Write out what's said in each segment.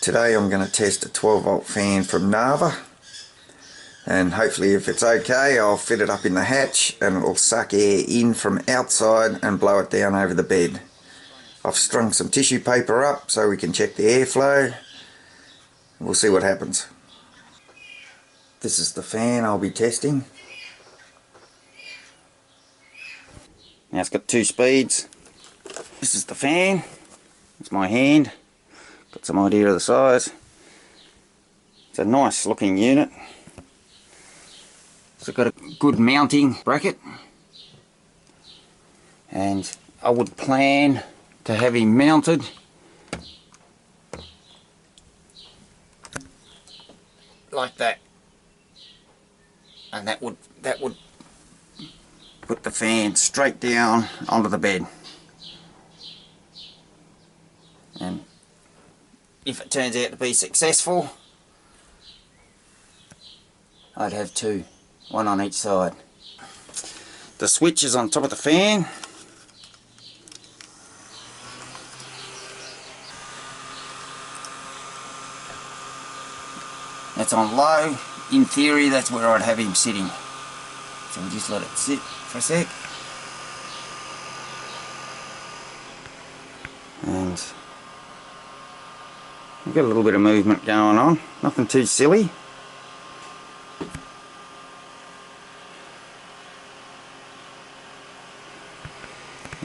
Today I'm going to test a 12 volt fan from Narva, and hopefully if it's okay I'll fit it up in the hatch and it will suck air in from outside and blow it down over the bed. I've strung some tissue paper up so we can check the airflow. We'll see what happens. This is the fan I'll be testing. Now it's got 2 speeds. This is the fan. It's my hand. Got some idea of the size. It's a nice looking unit. So it's got a good mounting bracket. And I would plan to have him mounted like that. And that would put the fan straight down onto the bed. And if it turns out to be successful, I'd have 2, one on each side. The switch is on top of the fan. That's on low. In theory, that's where I'd have him sitting. So we'll just let it sit for a sec. And we've got a little bit of movement going on. Nothing too silly.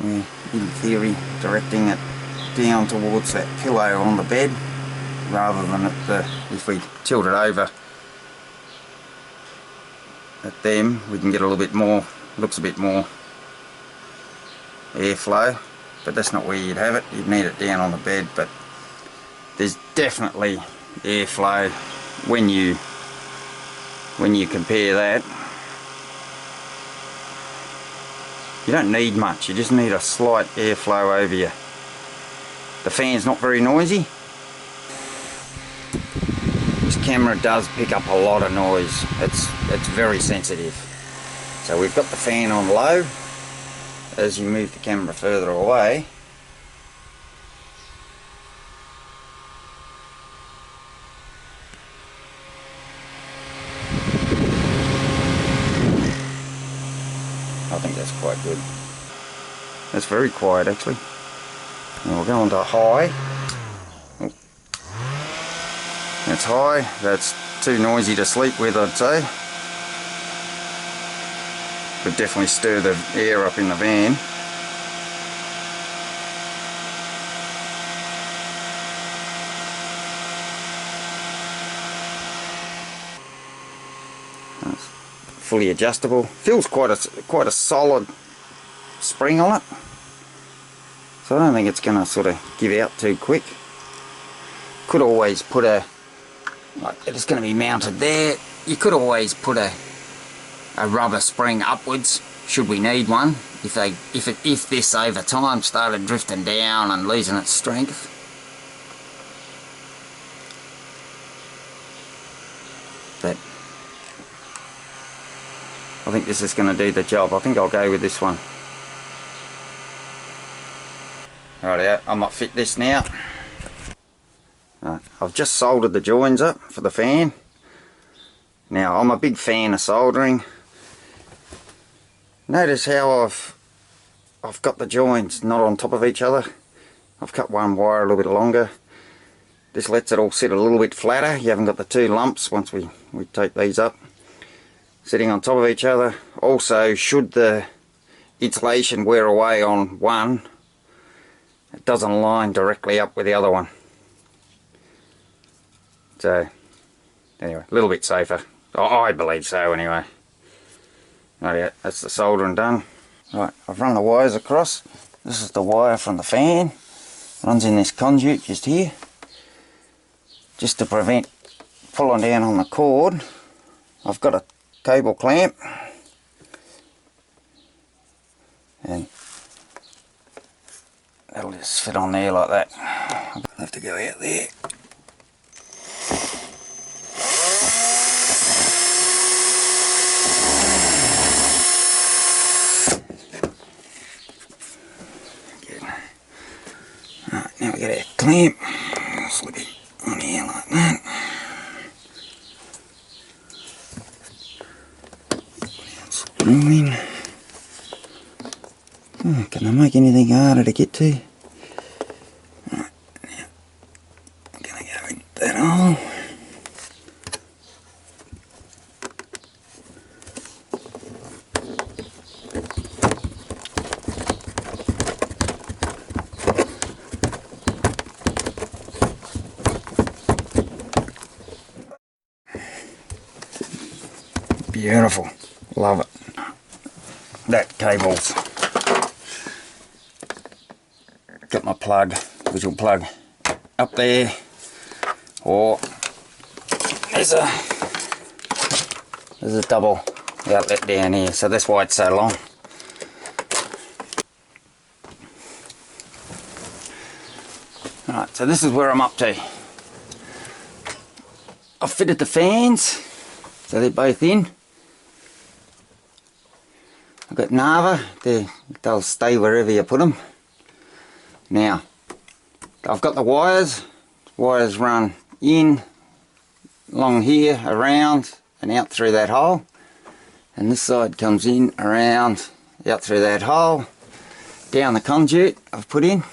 Yeah, in theory, directing it down towards that pillow on the bed, rather than at the, if we tilt it over at them, we can get a little bit more, looks a bit more airflow, but that's not where you'd have it. You'd need it down on the bed, but there's definitely airflow when you compare that. You don't need much, you just need a slight airflow over you. The fan's not very noisy. This camera does pick up a lot of noise. It's very sensitive. So we've got the fan on low. As you move the camera further away, I think that's quite good. That's very quiet actually. And we'll go on to high. Oh. That's high. That's too noisy to sleep with, I'd say. Would definitely stir the air up in the van. That's fully adjustable. Feels quite a solid spring on it. So I don't think it's going to sort of give out too quick. Could always put a, like it's going to be mounted there, you could always put a rubber spring upwards should we need one, if this over time started drifting down and losing its strength. But I think this is going to do the job. I think I'll go with this one. Rightio, I might fit this now. I've just soldered the joins up for the fan. Now I'm a big fan of soldering. Notice how I've got the joins not on top of each other. I've cut one wire a little bit longer. This lets it all sit a little bit flatter. You haven't got the 2 lumps once we take these up sitting on top of each other. Also, should the insulation wear away on one, it doesn't line directly up with the other one. So anyway, a little bit safer. I believe so anyway. Right, that's the soldering done. Right, I've run the wires across. This is the wire from the fan. Runs in this conduit just here. Just to prevent pulling down on the cord, I've got a cable clamp. And that'll just fit on there like that. I'll have to go out there. Now we get our clamp, slip it on here. Screwing. Oh, can I make anything harder to get to? Right, now I'm going to go in that hole. Beautiful, love it. That cable's got my plug, visual plug up there, or there's a double outlet down here, so that's why it's so long. Right, so this is where I'm up to. I've fitted the fans, so they're both in. I've got Narva, they'll stay wherever you put them. Now, I've got the wires run in, along here, around, and out through that hole. And this side comes in, around, out through that hole, down the conduit I've put in,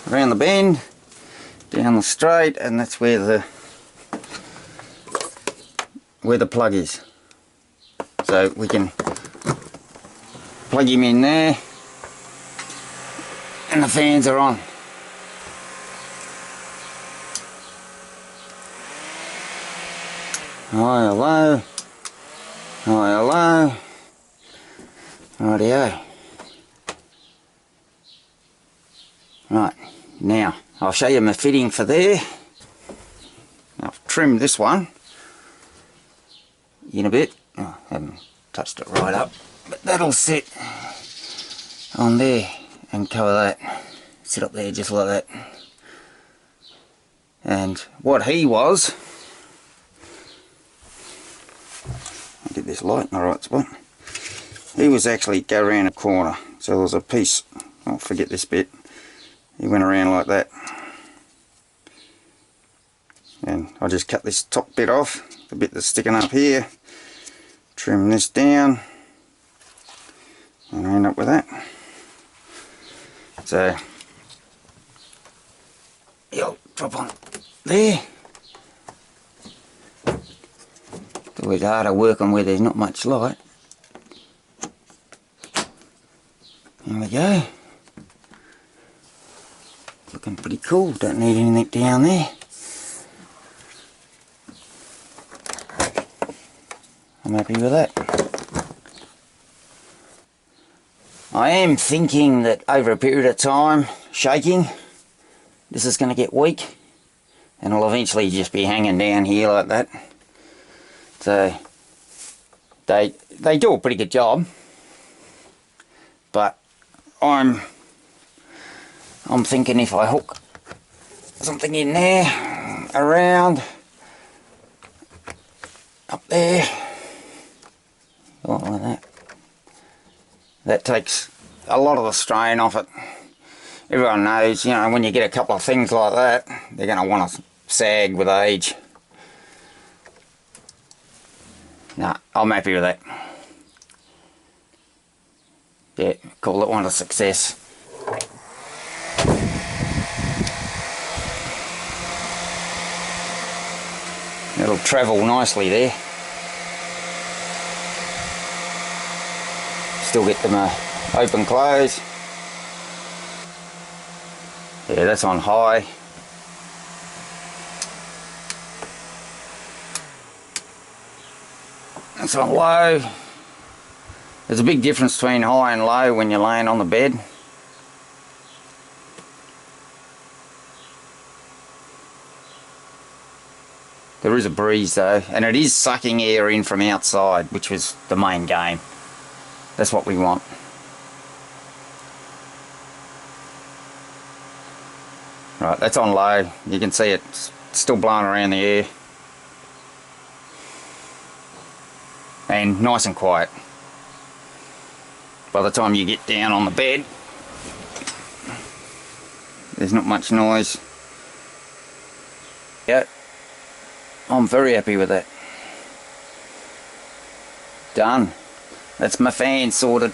around the bend, down the straight, and that's where the plug is. So we can plug him in there, and the fans are on. High or low, high or low, rightio. Right, now I'll show you my fitting for there. I've trimmed this one in a bit. Oh, I haven't touched it right up, but that'll sit on there and cover that. Sit up there just like that. And what he was, I'll get this light in the right spot. He was actually go around a corner, so there was a piece, I'll forget this bit, he went around like that. And I just cut this top bit off, the bit that's sticking up here, trim this down, and I end up with that. So he'll drop on there. It's always harder working where there's not much light. There we go. Looking pretty cool, don't need anything down there. I'm happy with that. I am thinking that over a period of time, shaking, this is going to get weak, and it'll eventually just be hanging down here like that. So they do a pretty good job, but I'm thinking if I hook something in there, around, up there, like that. That takes a lot of the strain off it. Everyone knows, you know, when you get a couple of things like that, they're going to want to sag with age. Nah, I'm happy with that. Yeah, call that one a success. It'll travel nicely there. Still get them open close. Yeah, that's on high. That's on low. There's a big difference between high and low when you're laying on the bed. There is a breeze though, and it is sucking air in from outside, which was the main game. That's what we want. Right, that's on low. You can see it's still blowing around the air. And nice and quiet. By the time you get down on the bed, there's not much noise. Yeah, I'm very happy with that. Done. That's my fan sorted.